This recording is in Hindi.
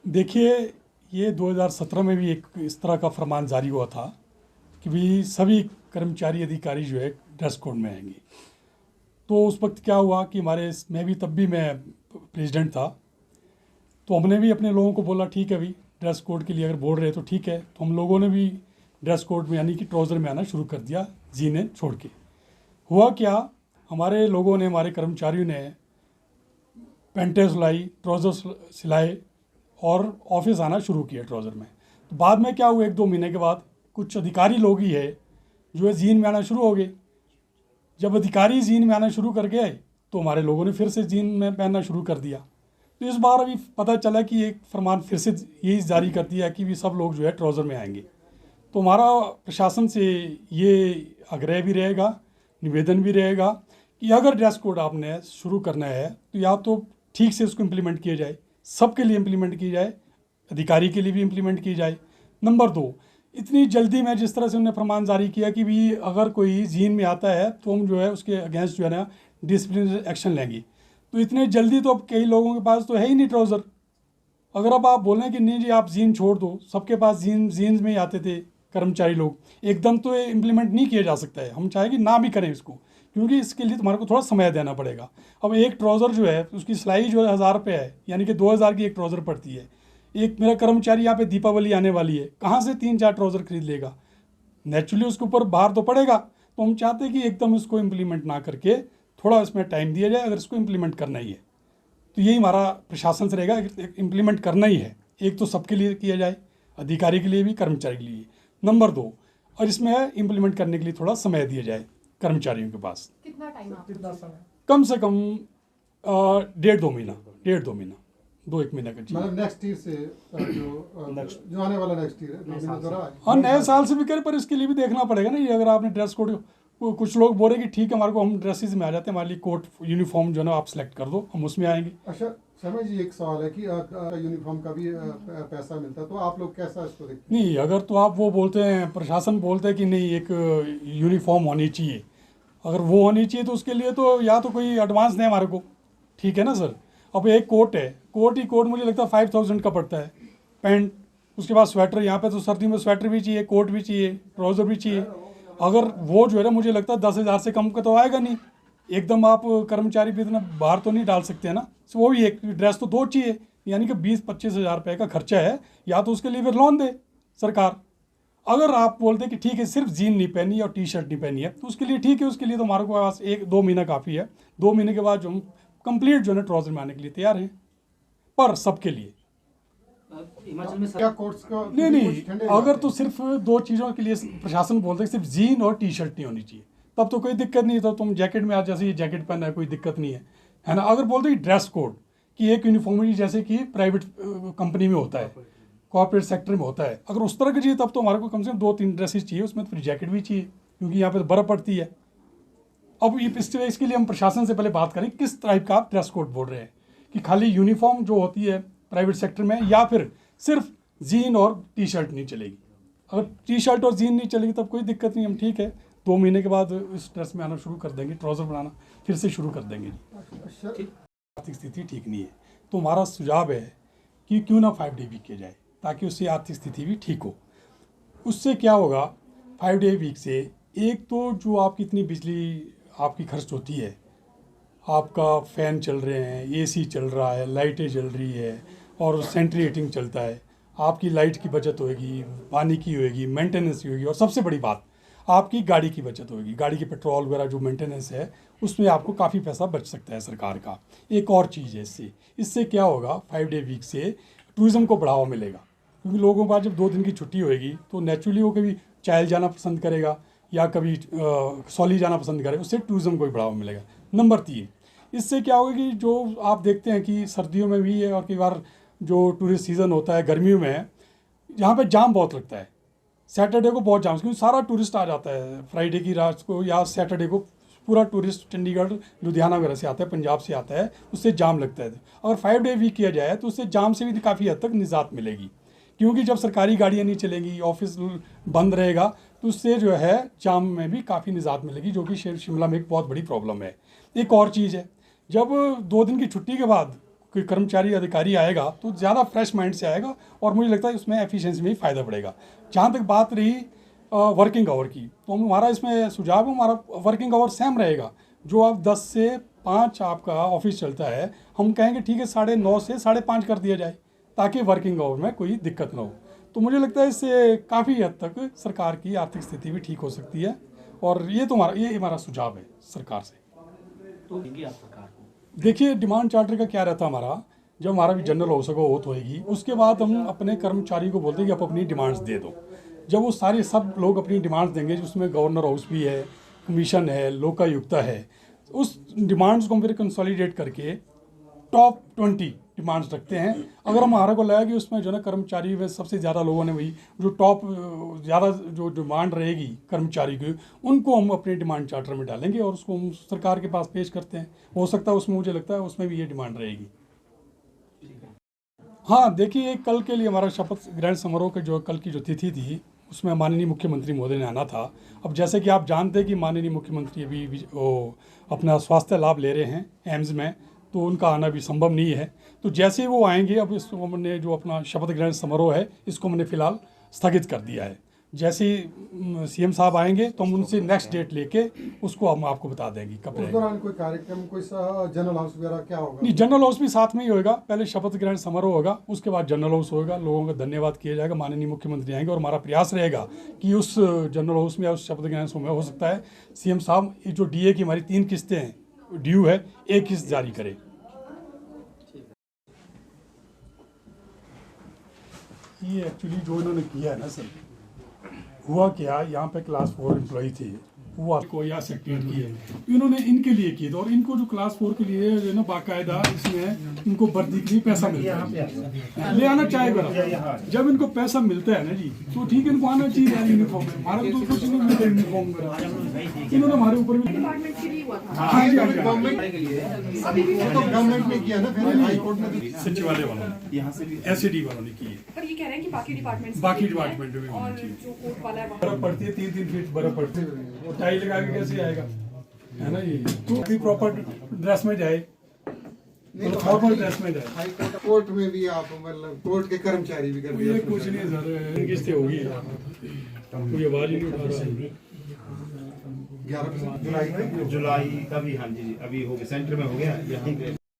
देखिए, ये 2017 में भी एक इस तरह का फरमान जारी हुआ था कि भी सभी कर्मचारी अधिकारी जो है ड्रेस कोड में आएंगे। तो उस वक्त क्या हुआ कि मैं प्रेसिडेंट था, तो हमने भी अपने लोगों को बोला ठीक है भाई, ड्रेस कोड के लिए अगर बोल रहे तो ठीक है। तो हम लोगों ने भी ड्रेस कोड में यानी कि ट्राउज़र में आना शुरू कर दिया, जीने छोड़ के। हुआ क्या, हमारे लोगों ने, हमारे कर्मचारियों ने पैंटें सिलाई, ट्राउज़र सिलाए और ऑफिस आना शुरू किया ट्राउज़र में। तो बाद में क्या हुआ, 1-2 महीने के बाद कुछ अधिकारी लोग ही है जो है जीन में आना शुरू हो गए। जब अधिकारी जीन में आना शुरू कर गए तो हमारे लोगों ने फिर से जीन में पहनना शुरू कर दिया। तो इस बार अभी पता चला कि एक फरमान फिर से यही जारी कर दिया कि भी सब लोग जो है ट्राउज़र में आएंगे। तो हमारा प्रशासन से ये आग्रह भी रहेगा, निवेदन भी रहेगा कि अगर ड्रेस कोड आपने शुरू करना है तो या तो ठीक से उसको इम्प्लीमेंट किया जाए, सबके लिए इम्प्लीमेंट की जाए, अधिकारी के लिए भी इम्प्लीमेंट की जाए। नंबर 2, इतनी जल्दी में जिस तरह से उन्होंने फरमान जारी किया कि भी अगर कोई जीन में आता है तो हम जो है उसके अगेंस्ट जो है ना डिसिप्लिनरी एक्शन लेंगे। तो इतने जल्दी तो अब कई लोगों के पास तो है ही नहीं ट्राउज़र। अगर अब आप बोलें कि नहीं जी आप जीन छोड़ दो, सबके पास जीन्स में ही आते थे कर्मचारी लोग, एकदम तो ये इम्प्लीमेंट नहीं किया जा सकता है। हम चाहे कि ना भी करें इसको, क्योंकि इसके लिए तुम्हारे को थोड़ा समय देना पड़ेगा। अब एक ट्राउज़र जो है उसकी सिलाई जो है 1000 रुपये है, यानी कि 2000 की एक ट्राउज़र पड़ती है। एक मेरा कर्मचारी यहाँ पे दीपावली आने वाली है, कहाँ से 3-4 ट्राउज़र खरीद लेगा? नेचुरली उसके ऊपर भार तो पड़ेगा। तो हम चाहते हैं कि एकदम इसको इम्प्लीमेंट ना करके थोड़ा इसमें टाइम दिया जाए, अगर इसको इम्प्लीमेंट करना ही है तो यही हमारा प्रशासन से रहेगा। इम्प्लीमेंट करना ही है, एक तो सबके लिए किया जाए, अधिकारी के लिए भी, कर्मचारी के लिए। नंबर 2, और इसमें इम्प्लीमेंट करने के लिए थोड़ा समय दिया जाए कर्मचारियों के पास। कितना टाइम आपको कितना समय? कम से कम 1.5-2 महीना, 2-1 महीने का चाहिए। मतलब नेक्स्ट ईयर से जो आने वाला नेक्स्ट ईयर हाँ, नए साल से भी करें, पर इसके लिए भी देखना पड़ेगा ना। ये अगर आपने ड्रेस कोड, कुछ लोग बोले कि ठीक है हमारे को, हम ड्रेसेस में आ जाते हैं, हमारे लिए कोट यूनिफॉर्म जो है ना आप सेलेक्ट कर दो, हम उसमें आएंगे। अच्छा समय जी, एक सवाल है कि यूनिफॉर्म का भी पैसा मिलता है, तो आप लोग कैसा इसको देखते हैं? नहीं, अगर तो आप वो बोलते हैं, प्रशासन बोलते हैं कि नहीं एक यूनिफॉर्म होनी चाहिए, अगर वो होनी चाहिए तो उसके लिए तो या तो कोई एडवांस दें हमारे को, ठीक है ना सर। अब एक कोट है, कोट मुझे लगता है 5000 का पड़ता है, पैंट, उसके बाद स्वेटर, यहाँ पे तो सर्दी में स्वेटर भी चाहिए, कोट भी चाहिए, ट्राउज़र भी चाहिए। अगर वो जो है ना मुझे लगता है 10,000 से कम का तो आएगा नहीं। एकदम आप कर्मचारी भी इतना बाहर तो नहीं डाल सकते हैं ना। तो वो भी एक ड्रेस तो 2 चाहिए, यानी कि 20-25 हज़ार रुपये का खर्चा है, या तो उसके लिए फिर लोन दे सरकार। अगर आप बोलते कि ठीक है सिर्फ जीन नहीं पहनी और टी शर्ट नहीं पहनी है तो उसके लिए ठीक है, उसके लिए तो हमारे पास 1-2 महीना काफ़ी है। 2 महीने के बाद जो हम कंप्लीट जो है ना ट्राउज़र में आने के लिए तैयार हैं, पर सबके लिए। हिमाचल में क्या कोर्ट्स का नहीं, अगर तो सिर्फ 2 चीज़ों के लिए प्रशासन बोलते हैं, सिर्फ जीन और टी शर्ट नहीं होनी चाहिए, तब तो कोई दिक्कत नहीं। तो तुम जैकेट में आज जैसे ये जैकेट पहना है कोई दिक्कत नहीं है ना। अगर बोलते हैं ड्रेस कोड कि एक यूनिफॉर्मिटी जैसे कि प्राइवेट कंपनी में होता है, कॉर्पोरेट सेक्टर में होता है, अगर उस तरह की चाहिए तब तो हमारे को कम से कम 2-3 ड्रेसेस चाहिए, उसमें तो फिर जैकेट भी चाहिए, क्योंकि यहाँ पे तो बर्फ़ पड़ती है। अब इसके लिए हम प्रशासन से पहले बात करें किस टाइप का आप ड्रेस कोड बोल रहे हैं, कि खाली यूनिफॉर्म जो होती है प्राइवेट सेक्टर में, या फिर सिर्फ जीन और टी शर्ट नहीं चलेगी। अगर टी शर्ट और जीन नहीं चलेगी तब कोई दिक्कत नहीं, हम ठीक है 2 महीने के बाद इस ड्रेस में आना शुरू कर देंगे, ट्राउज़र बनाना फिर से शुरू कर देंगे। आर्थिक स्थिति ठीक नहीं है तो हमारा सुझाव है कि क्यों ना 5 डे वीक किया जाए, ताकि उससे आर्थिक स्थिति भी ठीक हो। उससे क्या होगा, 5 डे वीक से एक तो जो आपकी इतनी बिजली आपकी खर्च होती है, आपका फ़ैन चल रहे हैं, एसी चल रहा है, लाइटें जल रही है और सेंट्री हीटिंग चलता है, आपकी लाइट की बचत होगी, पानी की होगी, मेंटेनेंस की होगी, और सबसे बड़ी बात आपकी गाड़ी की बचत होगी। गाड़ी की पेट्रोल वगैरह जो मेंटेनेंस है उसमें आपको काफ़ी पैसा बच सकता है सरकार का। एक और चीज़ है, इससे क्या होगा, 5 डे वीक से टूरिज़्म को बढ़ावा मिलेगा, क्योंकि लोगों के पास जब 2 दिन की छुट्टी होएगी तो नेचुरली वो कभी चाइल जाना पसंद करेगा या कभी सौली जाना पसंद करेगा, उससे टूरिज़्म को भी बढ़ावा मिलेगा। नंबर 3, इससे क्या होगा कि जो आप देखते हैं कि सर्दियों में भी है और कई बार जो टूरिस्ट सीज़न होता है गर्मियों में, यहाँ पे जाम बहुत लगता है। सैटरडे को बहुत जाम, क्योंकि सारा टूरिस्ट आ जाता है फ्राइडे की रात को या सैटरडे को, पूरा टूरिस्ट चंडीगढ़ लुधियाना वगैरह से आता है, पंजाब से आता है, उससे जाम लगता है। अगर 5 डे वीक किया जाए तो उससे जाम से भी काफ़ी हद तक निजात मिलेगी, क्योंकि जब सरकारी गाड़ियाँ नहीं चलेंगी, ऑफिस बंद रहेगा, तो उससे जो है जाम में भी काफ़ी निजात मिलेगी, जो कि शिमला में एक बहुत बड़ी प्रॉब्लम है। एक और चीज़ है, जब 2 दिन की छुट्टी के बाद कोई कर्मचारी अधिकारी आएगा तो ज़्यादा फ्रेश माइंड से आएगा और मुझे लगता है उसमें एफिशिएंसी में ही फ़ायदा पड़ेगा। जहाँ तक बात रही वर्किंग आवर की, तो हमारा इसमें सुझाव है, हमारा वर्किंग आवर सेम रहेगा। जो आप 10 से 5 आपका ऑफिस चलता है, हम कहेंगे ठीक है 9:30 से 5:30 कर दिया जाए, ताकि वर्किंग आवर में कोई दिक्कत ना हो। तो मुझे लगता है इससे काफ़ी हद तक सरकार की आर्थिक स्थिति भी ठीक हो सकती है, और ये हमारा सुझाव है सरकार से। तो देंगे आप सरकार को? देखिए, डिमांड चार्टर का क्या रहता है हमारा, जब हमारा भी जनरल हाउस का ओथ होएगी, उसके बाद हम अपने कर्मचारी को बोलते हैं कि आप अपनी डिमांड्स दे दो। जब वो सारे सब लोग अपनी डिमांड्स देंगे, जिसमें गवर्नर हाउस भी है, कमीशन है, लोकायुक्ता है, उस डिमांड्स को हम फिर कंसोलिडेट करके टॉप 20 डिमांड्स रखते हैं। अगर हमारे को लगा कि उसमें जो है ना कर्मचारी में सबसे ज़्यादा लोगों ने वही जो टॉप ज़्यादा जो डिमांड रहेगी कर्मचारी की, उनको हम अपने डिमांड चार्टर में डालेंगे और उसको हम सरकार के पास पेश करते हैं। हो सकता है उसमें, मुझे लगता है उसमें भी ये डिमांड रहेगी। हाँ, देखिए, कल के लिए हमारा शपथ ग्रहण समारोह के जो कल की जो तिथि थी, उसमें माननीय मुख्यमंत्री महोदय ने आना था। अब जैसे कि आप जानते हैं कि माननीय मुख्यमंत्री अभी वो अपना स्वास्थ्य लाभ ले रहे हैं एम्स में, तो उनका आना भी संभव नहीं है। तो जैसे ही वो आएंगे, अब इसको हमने जो अपना शपथ ग्रहण समारोह है, इसको हमने फिलहाल स्थगित कर दिया है। जैसे ही सीएम साहब आएंगे तो हम उनसे नेक्स्ट डेट लेके उसको हम आपको बता देंगे कब उस रहेगा। दौरान कोई कार्यक्रम, कोई जनरल हाउस वगैरह क्या होगा? नहीं, जनरल हाउस भी साथ में ही होगा। पहले शपथ ग्रहण समारोह होगा, उसके बाद जनरल हाउस होगा, लोगों का धन्यवाद किया जाएगा, माननीय मुख्यमंत्री आएंगे, और हमारा प्रयास रहेगा कि उस जनरल हाउस में या उस शपथ ग्रहण समारोह में हो सकता है सीएम साहब ये जो डीए की हमारी 3 किस्तें हैं, ड्यू है, 1 किस्त जारी करें। ये एक्चुअली जो इन्होंने किया है ना सर, हुआ क्या, यहाँ पे क्लास 4 एम्प्लॉई थे, वो आपको या सेक्रेटरी की है, इन्होंने इनके लिए की थी, और इनको जो क्लास 4 के लिए जो है ना बाकायदा इसमें इनको वर्दी के लिए पैसा मिलता है, ले आना चाहेगा। जब इनको पैसा मिलता है ना जी, तो ठीक है, इनको आना चाहिए यार यूनिफॉर्म में। हमारे तो कुछ नहीं मिलता यूनिफॉर्म में, इन्होंने हमारे ऊपर भी। डिपार्टमेंट के लिए हुआ था। हाँ जी, हाँ जी, गवर्नमेंट ने किया ना, फिर हाई कोर्ट में सचिवालय वालों ने, यहाँ से एसडी वालों ने की है, पर ये कह रहे हैं कि बाकी डिपार्टमेंट्स बाकी डिपार्टमेंट में भी और होनी चाहिए। जो कोर्ट वाला है वहाँ बर्फ पड़ती है, 3-3 फीट बर्फ पड़ती है, वो टाई लगा के कैसे आएगा, है ना ये। तो भी प्रॉपर ड्रेस में जाए, फॉर्मल ड्रेस में जाए। हाई कोर्ट में भी आप मतलब कोर्ट के कर्मचारी भी कर ये कुछ नहीं सर, किस्तें होगी, कोई आवाज ही नहीं उठा रहा। 11 जुलाई में जुलाई का भी, हाँ जी, अभी हो गया, सेंटर में हो गया यहाँ पे।